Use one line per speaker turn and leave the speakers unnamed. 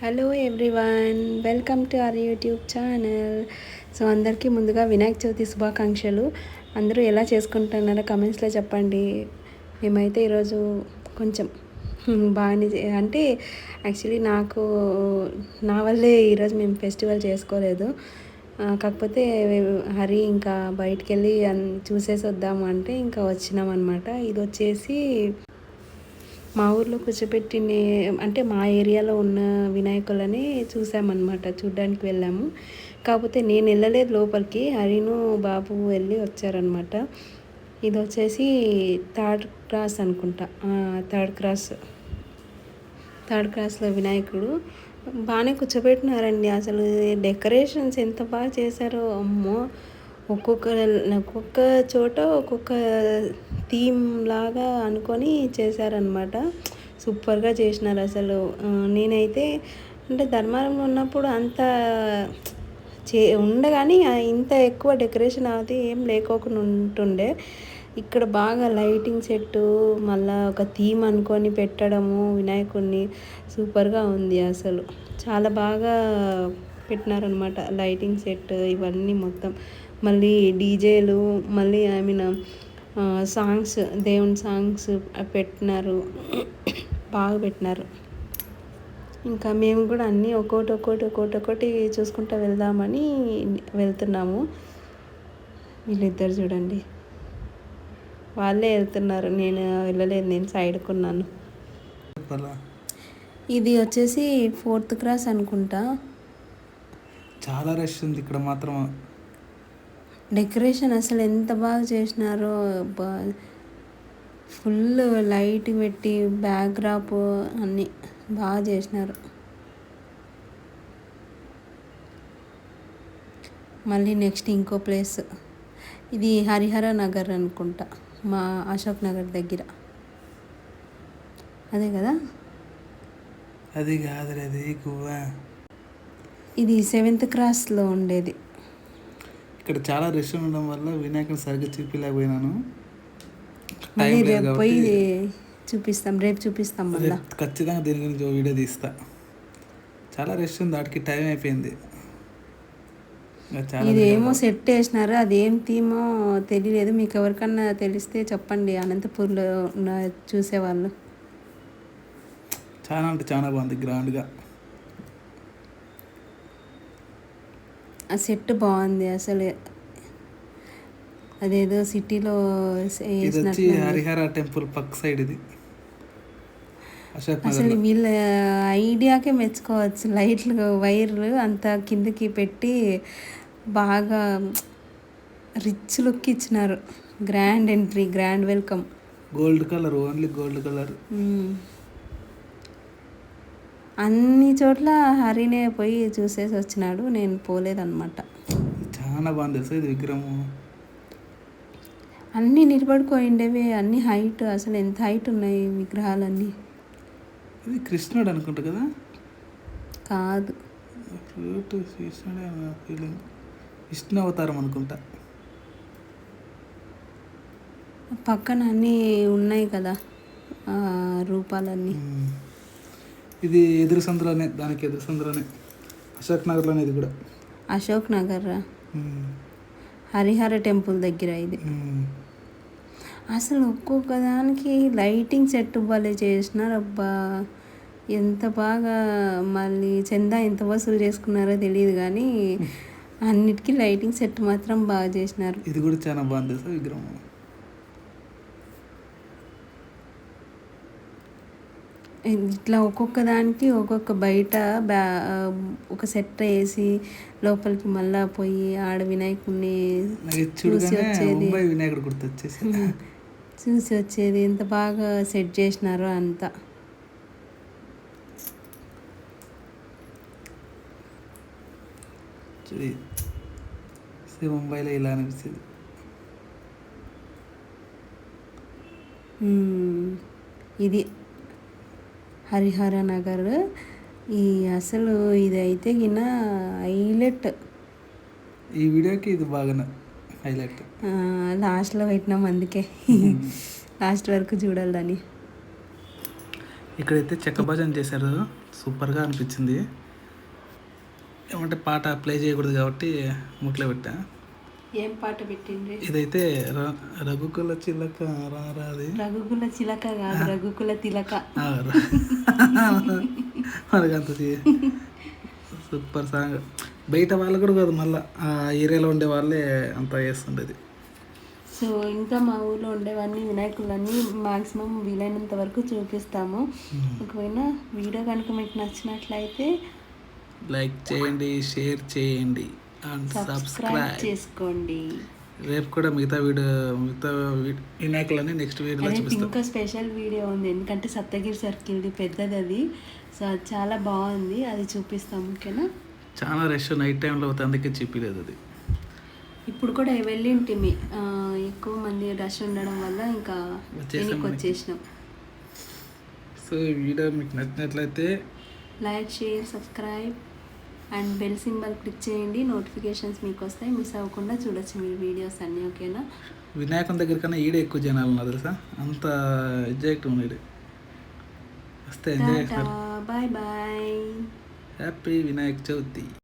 Hello everyone, welcome to our YouTube channel. So అందరికీ ముందుగా వినాయక చవితి శుభాకాంక్షలు. అందరూ ఎలా చేసుకుంటున్నారో కమెంట్స్లో చెప్పండి. మేమైతే ఈరోజు కొంచెం బాగానే అంటే యాక్చువల్లీ నా వల్లే ఈరోజు మేము ఫెస్టివల్ చేసుకోలేదు. కాకపోతే హరి ఇంకా బయటికి వెళ్ళి చూసేసి వద్దాము అంటే ఇంకా వచ్చినాం అనమాట. ఇది వచ్చేసి మా ఊర్లో కూర్చోపెట్టిన అంటే మా ఏరియాలో ఉన్న వినాయకులని చూసామన్నమాట, చూడ్డానికి వెళ్ళాము. కాకపోతే నేను వెళ్ళలేదు లోపలికి, హరిను బాబు వెళ్ళి వచ్చారనమాట. ఇది వచ్చేసి థర్డ్ క్రాస్ అనుకుంటా, థర్డ్ క్రాస్లో వినాయకుడు బాగానే కూర్చోబెట్టినారండి. అసలు డెకరేషన్స్ ఎంత బాగా చేశారో అమ్మో. ఒక్కొక్క చోట ఒక్కొక్క థీమ్ లాగా అనుకొని చేశారనమాట. సూపర్గా చేసినారు అసలు. నేనైతే అంటే ధర్మారంలో ఉన్నప్పుడు అంత ఉండగాని ఇంత ఎక్కువ డెకరేషన్ అది ఏం లేకోకుండా ఉంటుండే. ఇక్కడ బాగా లైటింగ్ సెట్టు, మళ్ళీ ఒక థీమ్ అనుకొని పెట్టడము వినాయకుడిని సూపర్గా ఉంది అసలు. చాలా బాగా పెట్టినారనమాట లైటింగ్ సెట్ ఇవన్నీ మొత్తం. మళ్ళీ డీజేలు, మళ్ళీ సాంగ్స్, దేవుని సాంగ్స్ పెట్టినారు, బాగా పెట్టినారు. ఇంకా మేము కూడా అన్నీ ఒక్కొక్కటి చూసుకుంటూ వెళ్దామని వెళ్తున్నాము. వీళ్ళిద్దరు చూడండి, వాళ్ళే వెళ్తున్నారు, నేను వెళ్ళలేదు, నేను సైడ్కున్నాను. ఇది వచ్చేసి 4th క్రాస్ అనుకుంటా.
చాలా రష్ ఉంది ఇక్కడ మాత్రం.
డెకరేషన్ అసలు ఎంత బాగా చేసినారో, ఫుల్ లైట్ పెట్టి బ్యాక్డ్రాప్ అన్నీ బాగా చేసినారు. మళ్ళీ నెక్స్ట్ ఇంకో ప్లేస్, ఇది హరిహర నగర్ అనుకుంటా, మా అశోక్ నగర్ దగ్గర. అదే కదా,
అది కాదు, అది గువ్వా.
ఇది 7th క్రాస్లో ఉండేది.
ఇక్కడ చాలా రష్ ఉండడం వల్ల వినాయకుని సరిగ్గా చూపించలేకపోయినాను.
మళ్ళీ రేపు పోయి చూపిస్తాం, రేపు చూపిస్తాం. మళ్ళీ
ఖచ్చితంగా దీని గురించి వీడియో తీస్తా. చాలా రష్ ఉంది, వాటికి టైం అయిపోయింది.
ఇది ఏమో సెట్ వేసినారు, అదేం థీమో తెలియలేదు. మీకు ఎవరికన్నా తెలిస్తే చెప్పండి, అనంతపూర్లో చూసేవాళ్ళు.
చాలా అంటే చాలా బాగుంది, గ్రాండ్గా.
ఆ సెట్ బాగుంది అసలు, అదేదో సిటీలో
హరిహర టెంపుల్ పక్క సైడ్ ఇది.
అసలు వీళ్ళ ఐడియాకే మెచ్చుకోవచ్చు. లైట్లు, వైర్లు అంతా కిందకి పెట్టి బాగా రిచ్ లుక్ ఇచ్చినారు. Grand entry, grand welcome.
Gold colour, only gold colour.
అన్ని చోట్ల హరినే పోయి చూసేసి వచ్చినాడు, నేను పోలేదన్నమాట.
చాలా బాగుంది సార్ ఇది విగ్రహం.
అన్నీ నిలబడిపోయిండేవి, అన్ని హైట్. అసలు ఎంత హైట్ ఉన్నాయి విగ్రహాలన్నీ.
ఇది కృష్ణుడు అనుకుంటా కదా?
కాదు,
విష్ణు అవతారం అనుకుంటా.
పక్కన అన్నీ ఉన్నాయి కదా రూపాలన్నీ.
ఇది ఎదురు సందులోనే, దానికి ఎదురు సందులోనే, అశోక్ నగర్లోనే. ఇది కూడా
అశోక్ నగర్, హరిహర టెంపుల్ దగ్గర ఇది. అసలు ఒక్కొక్క దానికి లైటింగ్ సెట్ భలే చేసినారు అబ్బా, ఎంత బాగా. మళ్ళీ చందా ఎంత వసూలు చేసుకున్నారో తెలియదు కానీ అన్నిటికీ లైటింగ్ సెట్ మాత్రం బాగా చేసినారు.
ఇది కూడా చాలా బాగుంది సార్ విగ్రహం.
ఇట్లా ఒక్కొక్క దానికి ఒక్కొక్క బయట ఒక సెట్ వేసి లోపలికి మళ్ళా పోయి ఆడ వినాయకుడిని చూసి వచ్చేది,
వినాయకుడు గుర్తొచ్చేసి
చూసి వచ్చేది. ఎంత బాగా సెట్ చేసినారో అంతా.
ముంబైలో ఇలా అనిపిస్తుంది.
ఇది హరిహర నగర్. ఈ అసలు ఇది అయితే గిన హైలైట్.
ఈ వీడియోకి ఇది బాగా హైలైట్.
లాస్ట్లో పెట్టినాం, అందుకే లాస్ట్ వరకు చూడాలని.
ఇక్కడైతే చెక్క భజన చేశారు, సూపర్గా అనిపించింది. ఏమంటే పాట ప్లే చేయకూడదు కాబట్టి ముట్లో పెట్టా.
ఏం పాట పెట్టిండ్రి?
ఇదైతే రఘుకుల చిలక రారాది
రఘుకుల చిలక కాదు, రఘుకుల తిలక.
మనకంత సూపర్ సాంగ్. బయట వాళ్ళు కూడా కాదు, మళ్ళీ ఆ ఏరియాలో ఉండే వాళ్ళే అంతా చేస్తుండేది.
సో ఇంకా మా ఊర్లో ఉండేవన్నీ వినాయకులన్నీ మ్యాక్సిమం వీలైనంత వరకు చూపిస్తాము. ఒకవేళ వీడియో కనుక మీకు నచ్చినట్లయితే
లైక్ చేయండి, షేర్ చేయండి అండ్
సబ్స్క్రైబ్
సబ్స్క్రైబ్
చేసుకోండి.
రేపు కూడా మిగతా వినాయకులని నెక్స్ట్ వీడియోలో
రేపు
చూపిస్తాం.
ఇంకా స్పెషల్ వీడియో ఉంది, ఎందుకంటే సప్తగిరి సర్కిల్ది పెద్దది అది. సో అది చాలా బాగుంది, అది చూపిస్తాం. ఓకేనా?
చాలా రష్ నైట్ టైంలో అవుతుంది, అందుకే చెప్పలేదు అది.
ఇప్పుడు కూడా వెళ్ళింటిమి, ఎక్కువ మంది రష్ ఉండడం వల్ల ఇంకా వెనక్కి వచ్చేసినాం.
సో ఈ వీడియో మీకు నచ్చినట్లయితే
like, share, subscribe and bell symbol click చేయండి. నోటిఫికేషన్స్ మీకు వస్తాయి, మిస్ అవ్వకుండా చూడొచ్చు మీరు వీడియోస్ అన్నీ. ఓకేనా?
వినాయకుని దగ్గర కన్నా ఈడే ఎక్కువ జనాలు ఉన్నారు తెలుసా, అంత ఎగ్జాక్ట్ ఉన్నాడు. వస్తే ఎంజాయ్ చేస్తారు.
Bye bye.
Happy Vinayaka Chavithi.